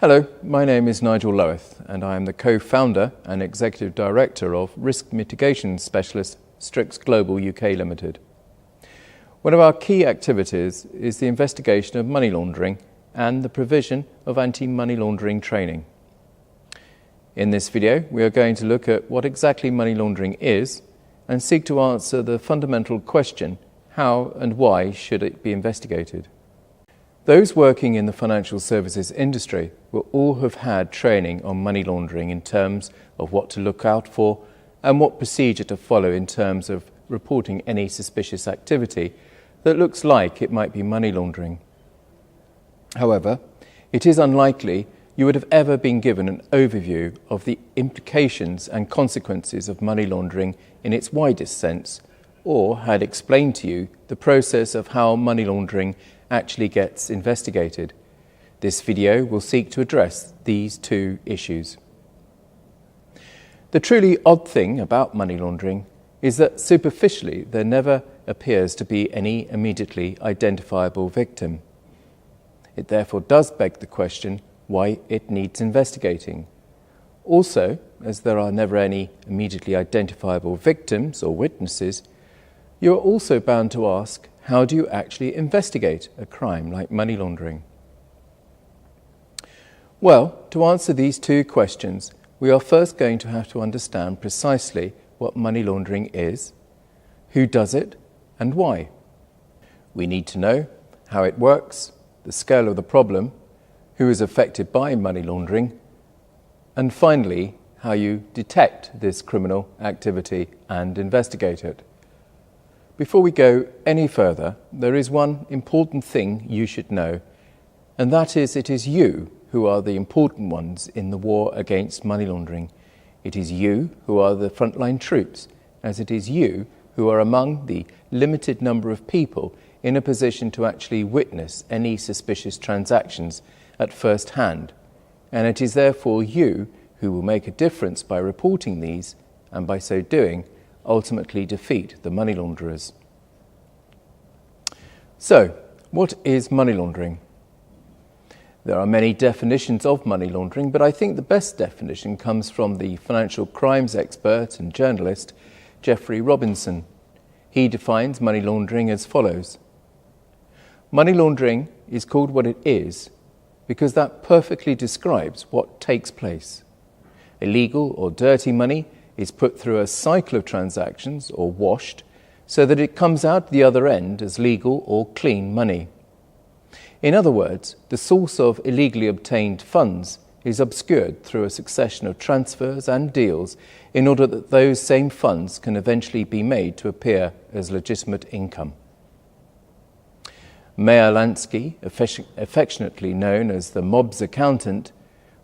Hello, my name is Nigel Loweth and I am the co-founder and executive director of risk mitigation specialist Strix Global UK Limited. One of our key activities is the investigation of money laundering and the provision of anti-money laundering training. In this video, we are going to look at what exactly money laundering is and seek to answer the fundamental question, how and why should it be investigated? Those working in the financial services industry will all have had training on money laundering in terms of what to look out for and what procedure to follow in terms of reporting any suspicious activity that looks like it might be money laundering. However, it is unlikely you would have ever been given an overview of the implications and consequences of money laundering in its widest sense, or had explained to you the process of how money laundering actually gets investigated. This video will seek to address these two issues. The truly odd thing about money laundering is that superficially there never appears to be any immediately identifiable victim. It therefore does beg the question why it needs investigating. Also, as there are never any immediately identifiable victims or witnesses, you are also bound to ask, how do you actually investigate a crime like money laundering? Well, to answer these two questions, we are first going to have to understand precisely what money laundering is, who does it, and why. We need to know how it works, the scale of the problem, who is affected by money laundering, and finally, how you detect this criminal activity and investigate it. Before we go any further, there is one important thing you should know, and that is it is you who are the important ones in the war against money laundering. It is you who are the frontline troops, as it is you who are among the limited number of people in a position to actually witness any suspicious transactions at first hand, and it is therefore you who will make a difference by reporting these, and by so doing, ultimately defeat the money launderers. So, what is money laundering? There are many definitions of money laundering, but I think the best definition comes from the financial crimes expert and journalist Geoffrey Robinson. He defines money laundering as follows. Money laundering is called what it is because that perfectly describes what takes place. Illegal or dirty money is put through a cycle of transactions or washed so that it comes out the other end as legal or clean money. In other words, the source of illegally obtained funds is obscured through a succession of transfers and deals in order that those same funds can eventually be made to appear as legitimate income. Meyer Lansky, affectionately known as the mob's accountant,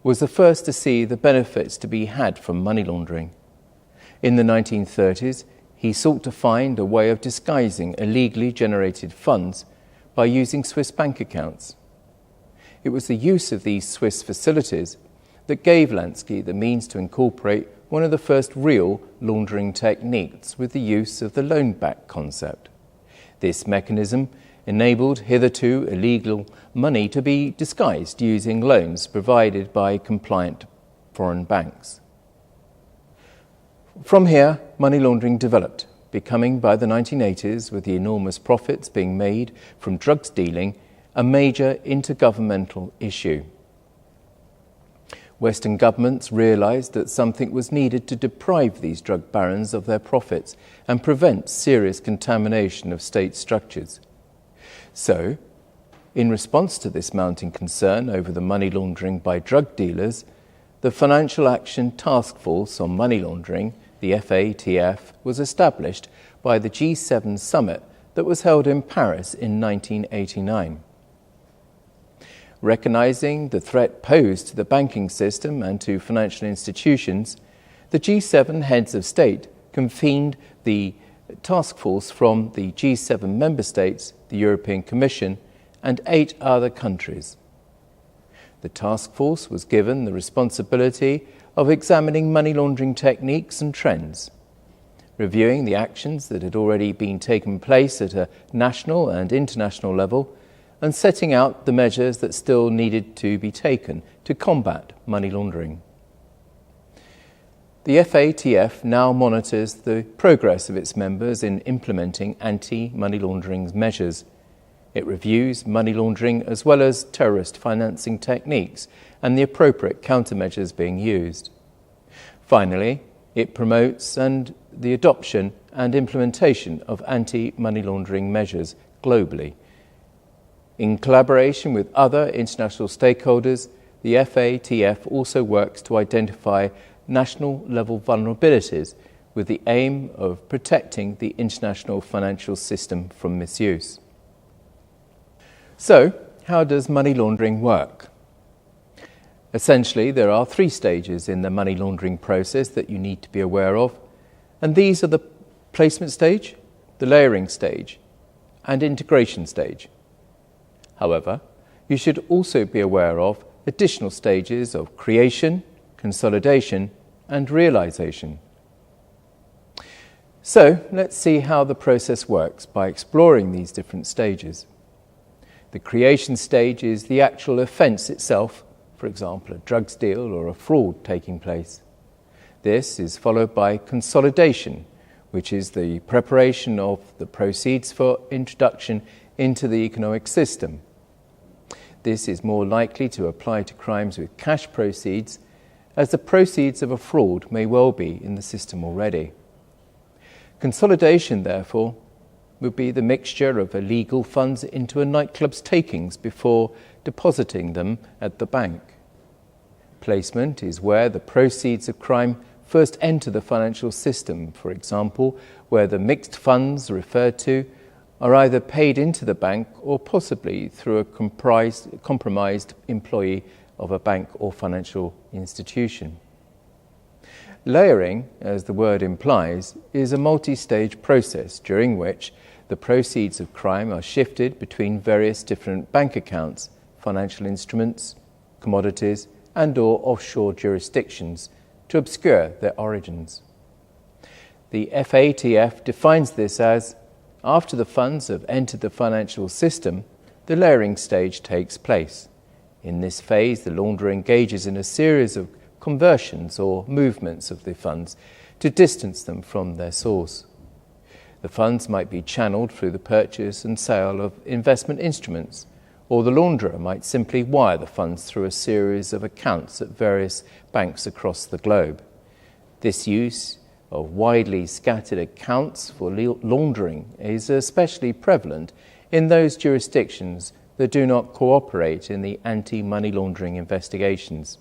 was the first to see the benefits to be had from money laundering. In the 1930s, he sought to find a way of disguising illegally generated funds by using Swiss bank accounts. It was the use of these Swiss facilities that gave Lansky the means to incorporate one of the first real laundering techniques with the use of the loan back concept. This mechanism enabled hitherto illegal money to be disguised using loans provided by compliant foreign banks. From here, money laundering developed, becoming by the 1980s, with the enormous profits being made from drugs dealing, a major intergovernmental issue. Western governments realized that something was needed to deprive these drug barons of their profits and prevent serious contamination of state structures. So, in response to this mounting concern over the money laundering by drug dealers, the Financial Action Task Force on Money Laundering, the FATF, was established by the G7 summit that was held in Paris in 1989. Recognizing the threat posed to the banking system and to financial institutions, the G7 heads of state convened the task force from the G7 member states, the European Commission, and 8 other countries. The task force was given the responsibility of examining money laundering techniques and trends, reviewing the actions that had already been taken place at a national and international level, and setting out the measures that still needed to be taken to combat money laundering. The FATF now monitors the progress of its members in implementing anti-money laundering measures. It reviews money laundering as well as terrorist financing techniques and the appropriate countermeasures being used. Finally, it promotes the adoption and implementation of anti-money laundering measures globally. In collaboration with other international stakeholders, the FATF also works to identify national-level vulnerabilities with the aim of protecting the international financial system from misuse. So, how does money laundering work? Essentially, there are 3 stages in the money laundering process that you need to be aware of, and these are the placement stage, the layering stage, and integration stage. However, you should also be aware of additional stages of creation, consolidation, and realization. So, let's see how the process works by exploring these different stages. The creation stage is the actual offence itself, for example, a drugs deal or a fraud taking place. This is followed by consolidation, which is the preparation of the proceeds for introduction into the economic system. This is more likely to apply to crimes with cash proceeds, as the proceeds of a fraud may well be in the system already. Consolidation, therefore, would be the mixture of illegal funds into a nightclub's takings before depositing them at the bank. Placement is where the proceeds of crime first enter the financial system, for example, where the mixed funds referred to are either paid into the bank or possibly through a compromised employee of a bank or financial institution. Layering, as the word implies, is a multi-stage process during which the proceeds of crime are shifted between various different bank accounts, financial instruments, commodities, and/or offshore jurisdictions to obscure their origins. The FATF defines this as, after the funds have entered the financial system, the layering stage takes place. In this phase, the launderer engages in a series of conversions or movements of the funds to distance them from their source. The funds might be channeled through the purchase and sale of investment instruments, or the launderer might simply wire the funds through a series of accounts at various banks across the globe. This use of widely scattered accounts for laundering is especially prevalent in those jurisdictions that do not cooperate in the anti-money laundering investigations.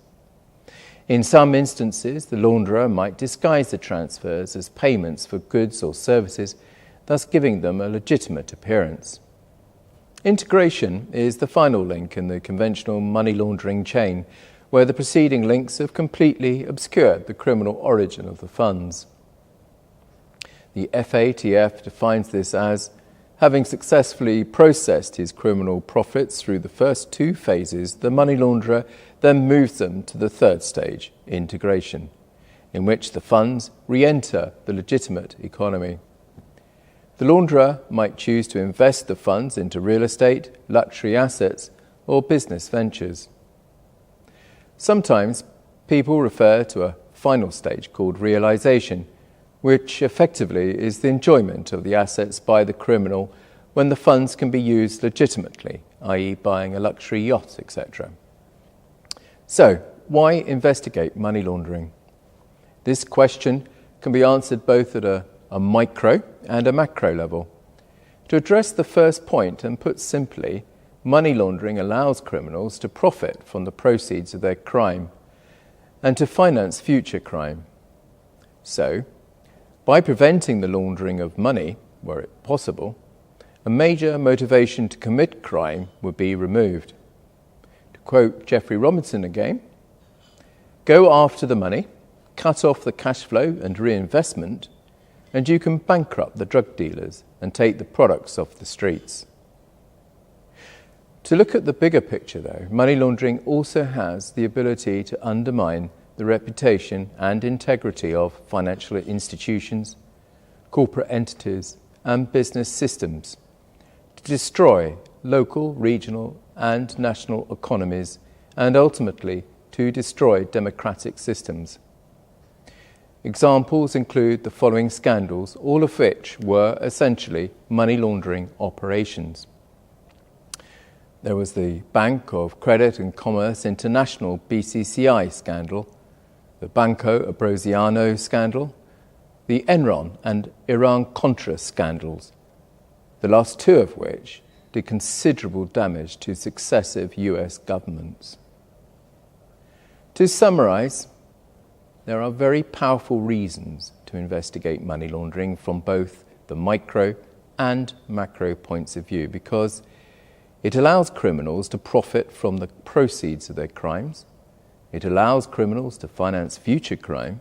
In some instances, the launderer might disguise the transfers as payments for goods or services, thus giving them a legitimate appearance. Integration is the final link in the conventional money laundering chain, where the preceding links have completely obscured the criminal origin of the funds. The FATF defines this as having successfully processed his criminal profits through the first 2 phases, the money launderer then moves them to the 3rd stage, integration, in which the funds re-enter the legitimate economy. The launderer might choose to invest the funds into real estate, luxury assets, or business ventures. Sometimes people refer to a final stage called realization, which effectively is the enjoyment of the assets by the criminal when the funds can be used legitimately, i.e. buying a luxury yacht, etc. So, why investigate money laundering? This question can be answered both at a micro and a macro level. To address the first point, and put simply, money laundering allows criminals to profit from the proceeds of their crime and to finance future crime. So, by preventing the laundering of money, were it possible, a major motivation to commit crime would be removed. To quote Jeffrey Robinson again, "Go after the money, cut off the cash flow and reinvestment, and you can bankrupt the drug dealers and take the products off the streets." To look at the bigger picture, though, money laundering also has the ability to undermine the reputation and integrity of financial institutions, corporate entities, and business systems, to destroy local, regional and national economies and ultimately to destroy democratic systems. Examples include the following scandals, all of which were essentially money laundering operations. There was the Bank of Credit and Commerce International BCCI scandal, the Banco Ambrosiano scandal, the Enron and Iran-Contra scandals, the last two of which did considerable damage to successive US governments. To summarise, there are very powerful reasons to investigate money laundering from both the micro and macro points of view, because it allows criminals to profit from the proceeds of their crimes, it allows criminals to finance future crime,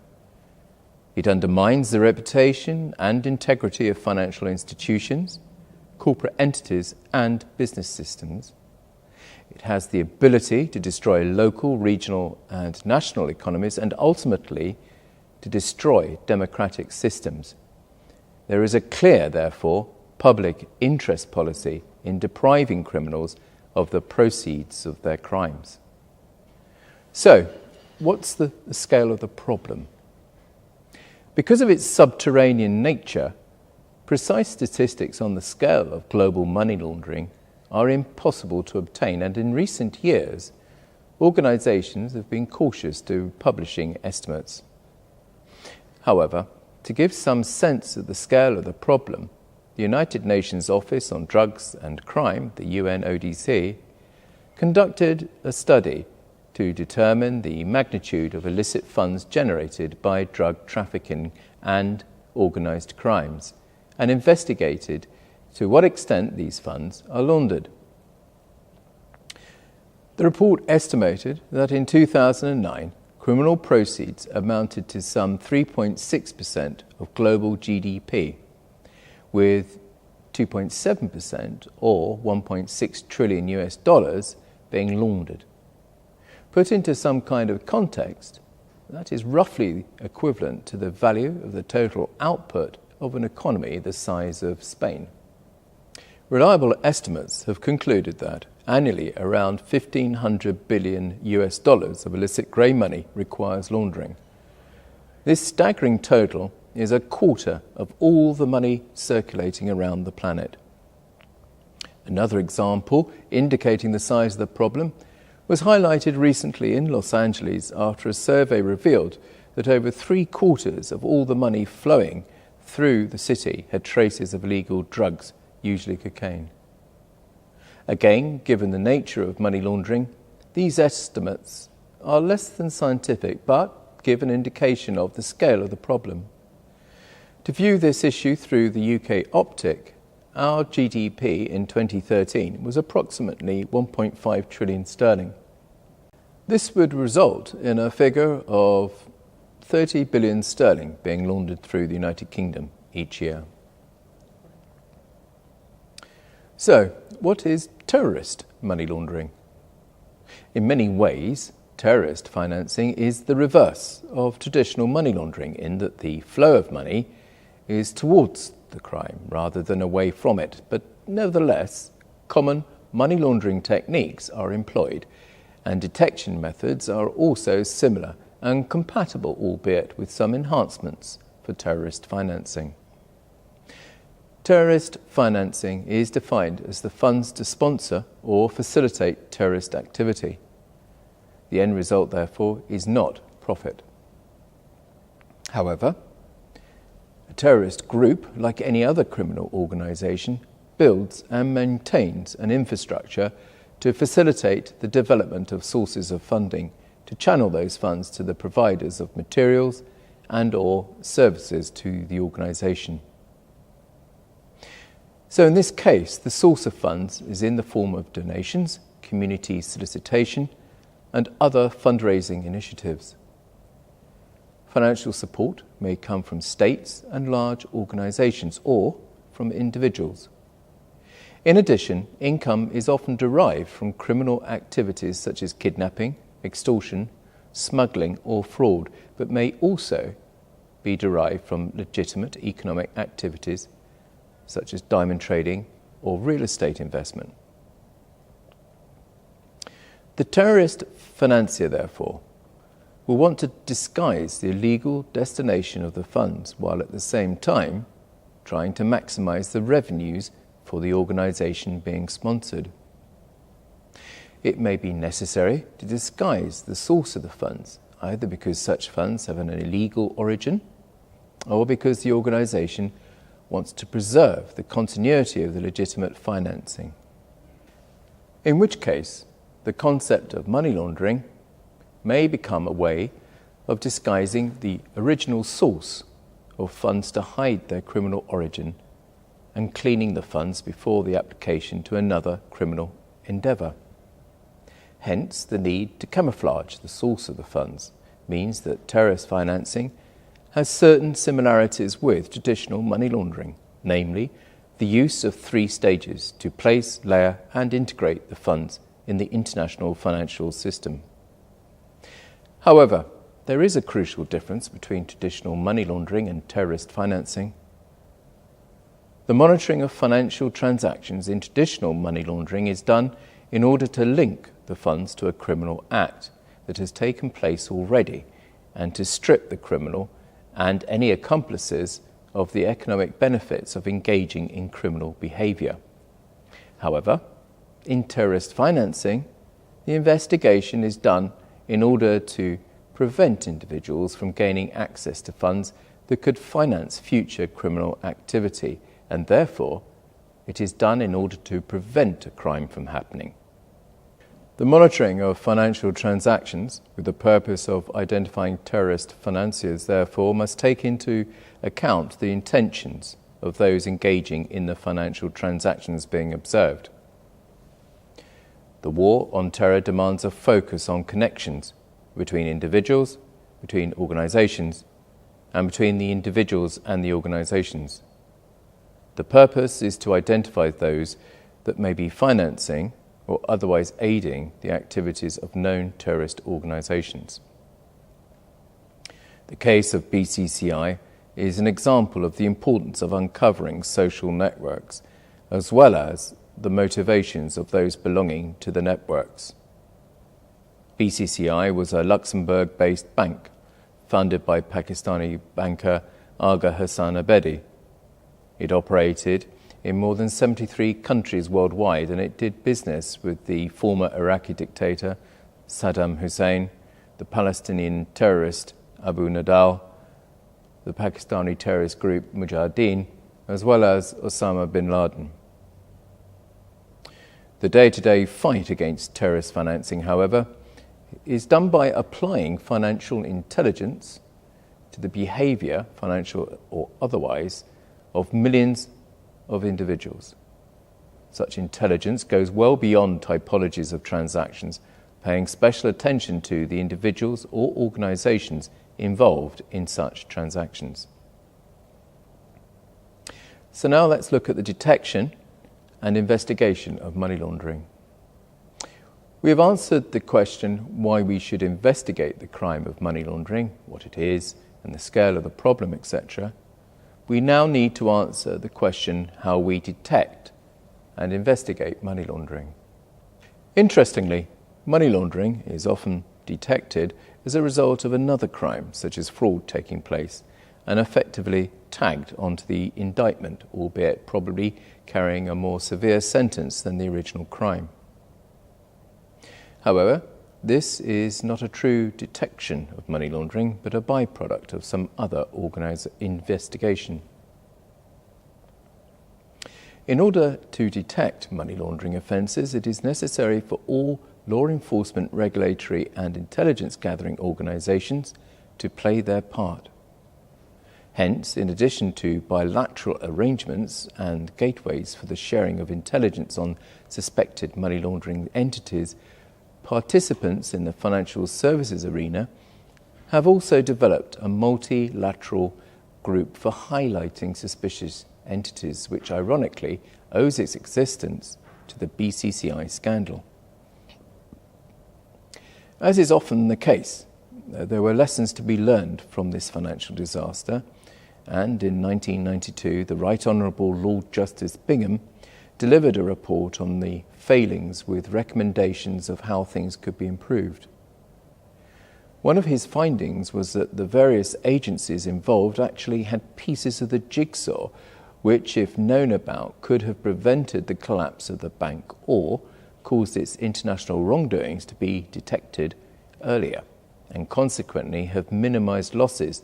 it undermines the reputation and integrity of financial institutions, corporate entities and business systems. It has the ability to destroy local, regional and national economies and ultimately to destroy democratic systems. There is a clear, therefore, public interest policy in depriving criminals of the proceeds of their crimes. So, what's the scale of the problem? Because of its subterranean nature, precise statistics on the scale of global money laundering are impossible to obtain, and in recent years, organisations have been cautious to publishing estimates. However, to give some sense of the scale of the problem, the United Nations Office on Drugs and Crime, the UNODC, conducted a study to determine the magnitude of illicit funds generated by drug trafficking and organised crimes, and investigated to what extent these funds are laundered. The report estimated that in 2009, criminal proceeds amounted to some 3.6% of global GDP, with 2.7% or $1.6 trillion US dollars being laundered. Put into some kind of context, that is roughly equivalent to the value of the total output of an economy the size of Spain. Reliable estimates have concluded that annually around $1,500 billion US dollars of illicit grey money requires laundering. This staggering total is a quarter of all the money circulating around the planet. Another example indicating the size of the problem was highlighted recently in Los Angeles after a survey revealed that over 3/4 of all the money flowing through the city had traces of illegal drugs, usually cocaine. Again, given the nature of money laundering, these estimates are less than scientific, but give an indication of the scale of the problem. To view this issue through the UK optic, our GDP in 2013 was approximately 1.5 trillion sterling. This would result in a figure of 30 billion sterling being laundered through the United Kingdom each year. So, what is terrorist money laundering? In many ways, terrorist financing is the reverse of traditional money laundering in that the flow of money is towards the crime rather than away from it. But nevertheless, common money laundering techniques are employed, and detection methods are also similar and compatible, albeit with some enhancements for terrorist financing. Terrorist financing is defined as the funds to sponsor or facilitate terrorist activity. The end result, therefore, is not profit. However, a terrorist group, like any other criminal organisation, builds and maintains an infrastructure to facilitate the development of sources of funding, to channel those funds to the providers of materials and/or services to the organisation. So in this case, the source of funds is in the form of donations, community solicitation, and other fundraising initiatives. Financial support may come from states and large organisations or from individuals. In addition, income is often derived from criminal activities such as kidnapping, extortion, smuggling or fraud, but may also be derived from legitimate economic activities such as diamond trading or real estate investment. The terrorist financier, therefore, will want to disguise the illegal destination of the funds while at the same time trying to maximise the revenues for the organisation being sponsored. It may be necessary to disguise the source of the funds, either because such funds have an illegal origin or because the organisation wants to preserve the continuity of the legitimate financing. In which case, the concept of money laundering may become a way of disguising the original source of funds to hide their criminal origin and cleaning the funds before the application to another criminal endeavour. Hence, the need to camouflage the source of the funds means that terrorist financing has certain similarities with traditional money laundering, namely the use of 3 stages to place, layer and integrate the funds in the international financial system. However, there is a crucial difference between traditional money laundering and terrorist financing. The monitoring of financial transactions in traditional money laundering is done in order to link the funds to a criminal act that has taken place already and to strip the criminal and any accomplices of the economic benefits of engaging in criminal behaviour. However, in terrorist financing, the investigation is done in order to prevent individuals from gaining access to funds that could finance future criminal activity, and therefore it is done in order to prevent a crime from happening. The monitoring of financial transactions with the purpose of identifying terrorist financiers, therefore, must take into account the intentions of those engaging in the financial transactions being observed. The war on terror demands a focus on connections between individuals, between organisations, and between the individuals and the organisations. The purpose is to identify those that may be financing or otherwise aiding the activities of known terrorist organisations. The case of BCCI is an example of the importance of uncovering social networks, as well as the motivations of those belonging to the networks. BCCI was a Luxembourg-based bank founded by Pakistani banker Agha Hassan Abedi. It operated in more than 73 countries worldwide, and it did business with the former Iraqi dictator Saddam Hussein, the Palestinian terrorist Abu Nadal, the Pakistani terrorist group Mujahideen, as well as Osama bin Laden. The day-to-day fight against terrorist financing, however, is done by applying financial intelligence to the behaviour, financial or otherwise, of millions of individuals. Such intelligence goes well beyond typologies of transactions, paying special attention to the individuals or organisations involved in such transactions. So now let's look at the detection and investigation of money laundering. We have answered the question why we should investigate the crime of money laundering, what it is, and the scale of the problem, etc. We now need to answer the question how we detect and investigate money laundering. Interestingly, money laundering is often detected as a result of another crime, such as fraud, taking place, and effectively tagged onto the indictment, albeit probably carrying a more severe sentence than the original crime. However, this is not a true detection of money laundering, but a byproduct of some other organised investigation. In order to detect money laundering offences, it is necessary for all law enforcement, regulatory and intelligence gathering organisations to play their part. Hence, in addition to bilateral arrangements and gateways for the sharing of intelligence on suspected money laundering entities, participants in the financial services arena have also developed a multilateral group for highlighting suspicious entities, which ironically owes its existence to the BCCI scandal. As is often the case, there were lessons to be learned from this financial disaster, and in 1992 the Right Honourable Lord Justice Bingham delivered a report on the failings with recommendations of how things could be improved. One of his findings was that the various agencies involved actually had pieces of the jigsaw which, if known about, could have prevented the collapse of the bank or caused its international wrongdoings to be detected earlier, and consequently have minimised losses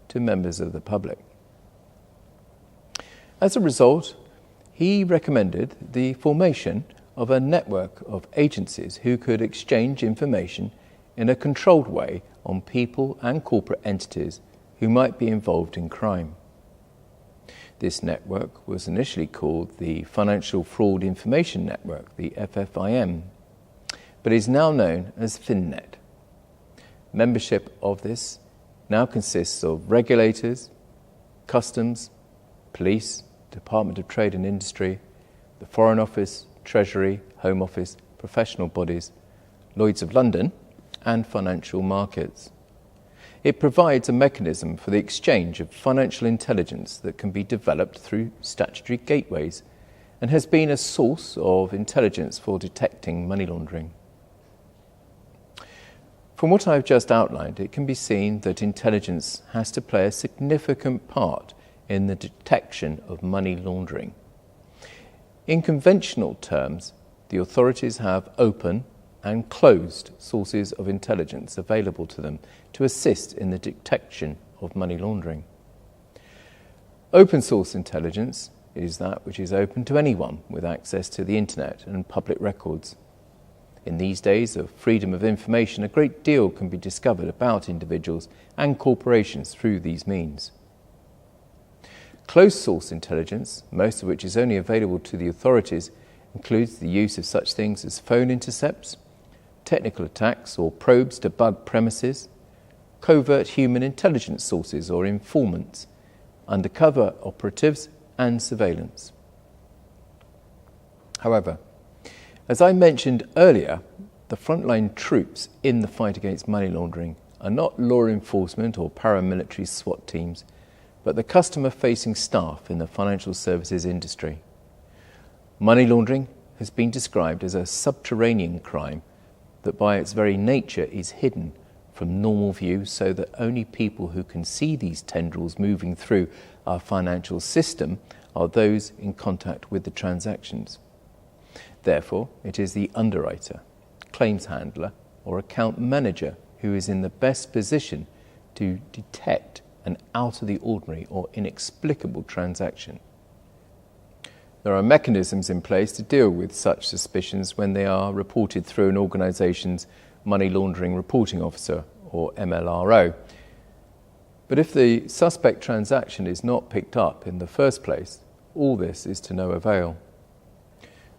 to members of the public. As a result, he recommended the formation of a network of agencies who could exchange information in a controlled way on people and corporate entities who might be involved in crime. This network was initially called the Financial Fraud Information Network, the FFIN, but is now known as FinNet. Membership of this now consists of regulators, customs, police, Department of Trade and Industry, the Foreign Office, Treasury, Home Office, professional bodies, Lloyd's of London, and financial markets. It provides a mechanism for the exchange of financial intelligence that can be developed through statutory gateways and has been a source of intelligence for detecting money laundering. From what I've just outlined, it can be seen that intelligence has to play a significant part in the detection of money laundering. In conventional terms, the authorities have open and closed sources of intelligence available to them to assist in the detection of money laundering. Open source intelligence is that which is open to anyone with access to the internet and public records. In these days of freedom of information, a great deal can be discovered about individuals and corporations through these means. Closed source intelligence, most of which is only available to the authorities, includes the use of such things as phone intercepts, technical attacks or probes to bug premises, covert human intelligence sources or informants, undercover operatives and surveillance. However, as I mentioned earlier, the frontline troops in the fight against money laundering are not law enforcement or paramilitary SWAT teams, but the customer-facing staff in the financial services industry. Money laundering has been described as a subterranean crime that by its very nature is hidden from normal view so that only people who can see these tendrils moving through our financial system are those in contact with the transactions. Therefore, it is the underwriter, claims handler, or account manager who is in the best position to detect an out-of-the-ordinary or inexplicable transaction. There are mechanisms in place to deal with such suspicions when they are reported through an organisation's Money Laundering Reporting Officer, or MLRO. But if the suspect transaction is not picked up in the first place, all this is to no avail.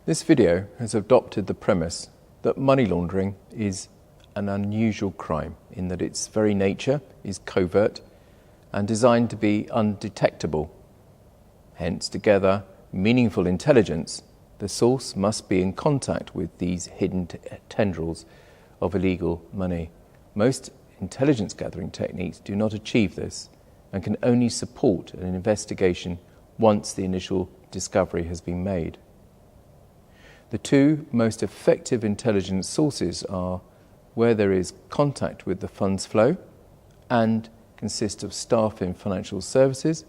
This video has adopted the premise that money laundering is an unusual crime in that its very nature is covert and designed to be undetectable. Hence, to gather meaningful intelligence, the source must be in contact with these hidden tendrils of illegal money. Most intelligence gathering techniques do not achieve this and can only support an investigation once the initial discovery has been made. The two most effective intelligence sources are where there is contact with the funds flow and consist of staff in financial services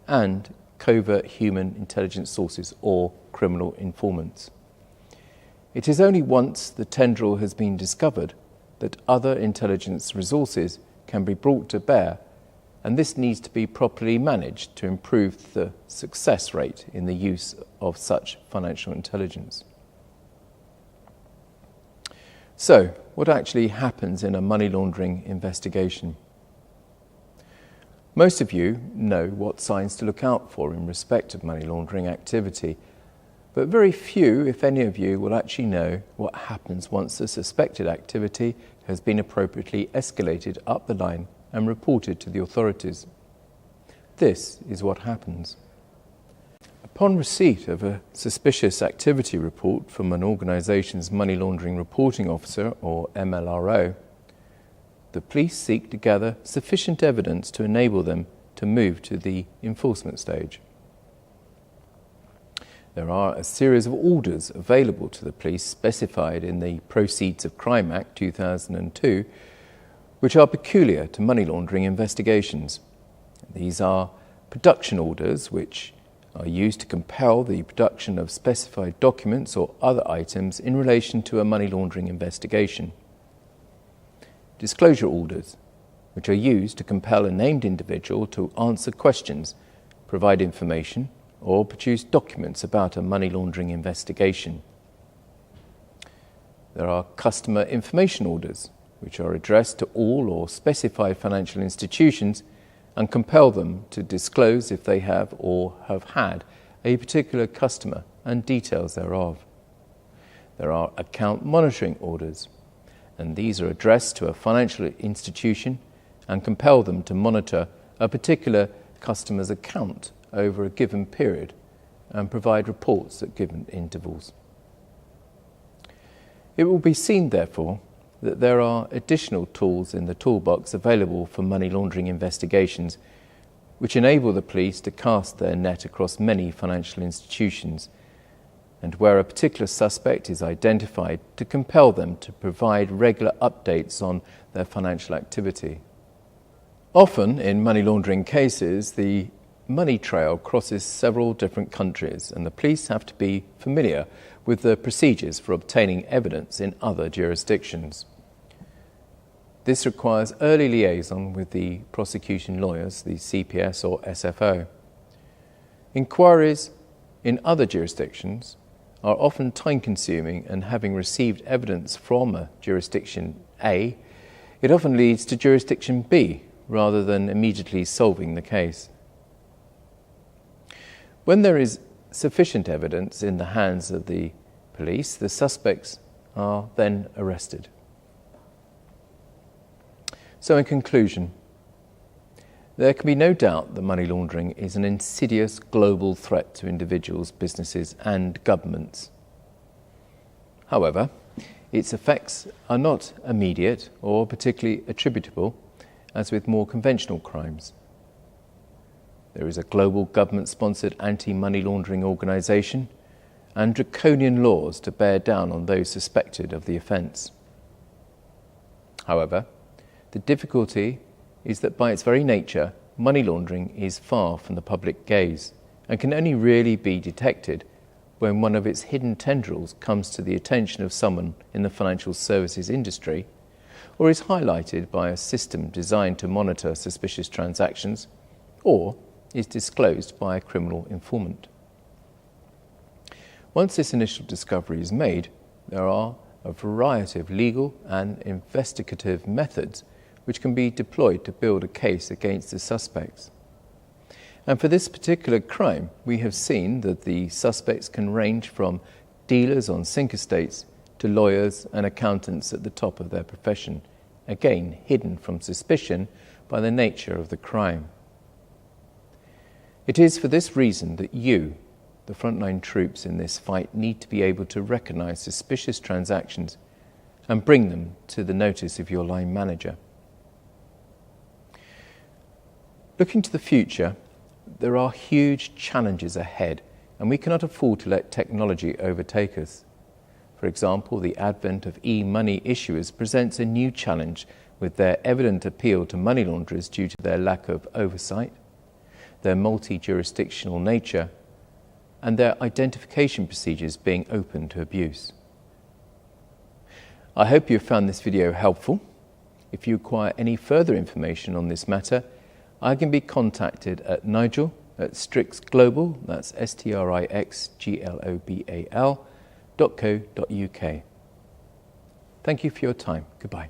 and covert human intelligence sources or criminal informants. It is only once the tendril has been discovered that other intelligence resources can be brought to bear, and this needs to be properly managed to improve the success rate in the use of such financial intelligence. So, what actually happens in a money laundering investigation? Most of you know what signs to look out for in respect of money laundering activity, but very few, if any of you, will actually know what happens once the suspected activity has been appropriately escalated up the line and reported to the authorities. This is what happens. Upon receipt of a suspicious activity report from an organisation's Money Laundering Reporting Officer, or MLRO, the police seek to gather sufficient evidence to enable them to move to the enforcement stage. There are a series of orders available to the police specified in the Proceeds of Crime Act 2002, which are peculiar to money laundering investigations. These are production orders, which are used to compel the production of specified documents or other items in relation to a money laundering investigation. Disclosure orders, which are used to compel a named individual to answer questions, provide information, or produce documents about a money laundering investigation. There are customer information orders, which are addressed to all or specified financial institutions and compel them to disclose if they have or have had a particular customer and details thereof. There are account monitoring orders, and these are addressed to a financial institution and compel them to monitor a particular customer's account over a given period and provide reports at given intervals. It will be seen, therefore, that there are additional tools in the toolbox available for money laundering investigations which enable the police to cast their net across many financial institutions, and where a particular suspect is identified, to compel them to provide regular updates on their financial activity. Often in money laundering cases, the money trail crosses several different countries, and the police have to be familiar with the procedures for obtaining evidence in other jurisdictions. This requires early liaison with the prosecution lawyers, the CPS or SFO. Inquiries in other jurisdictions are often time-consuming, and having received evidence from a jurisdiction A, it often leads to jurisdiction B rather than immediately solving the case. When there is sufficient evidence in the hands of the police, the suspects are then arrested. So in conclusion, there can be no doubt that money laundering is an insidious global threat to individuals, businesses and governments. However, its effects are not immediate or particularly attributable, as with more conventional crimes. There is a global government-sponsored anti-money laundering organisation and draconian laws to bear down on those suspected of the offence. However, the difficulty is that by its very nature, money laundering is far from the public gaze and can only really be detected when one of its hidden tendrils comes to the attention of someone in the financial services industry, or is highlighted by a system designed to monitor suspicious transactions, or is disclosed by a criminal informant. Once this initial discovery is made, there are a variety of legal and investigative methods which can be deployed to build a case against the suspects. And for this particular crime, we have seen that the suspects can range from dealers on sink estates to lawyers and accountants at the top of their profession, again hidden from suspicion by the nature of the crime. It is for this reason that you, the frontline troops in this fight, need to be able to recognise suspicious transactions and bring them to the notice of your line manager. Looking to the future, there are huge challenges ahead, and we cannot afford to let technology overtake us. For example, the advent of e-money issuers presents a new challenge with their evident appeal to money launderers due to their lack of oversight, their multi-jurisdictional nature, and their identification procedures being open to abuse. I hope you have found this video helpful. If you require any further information on this matter, I can be contacted at Nigel at strixglobal, that's strixglobal.co.uk. Thank you for your time. Goodbye.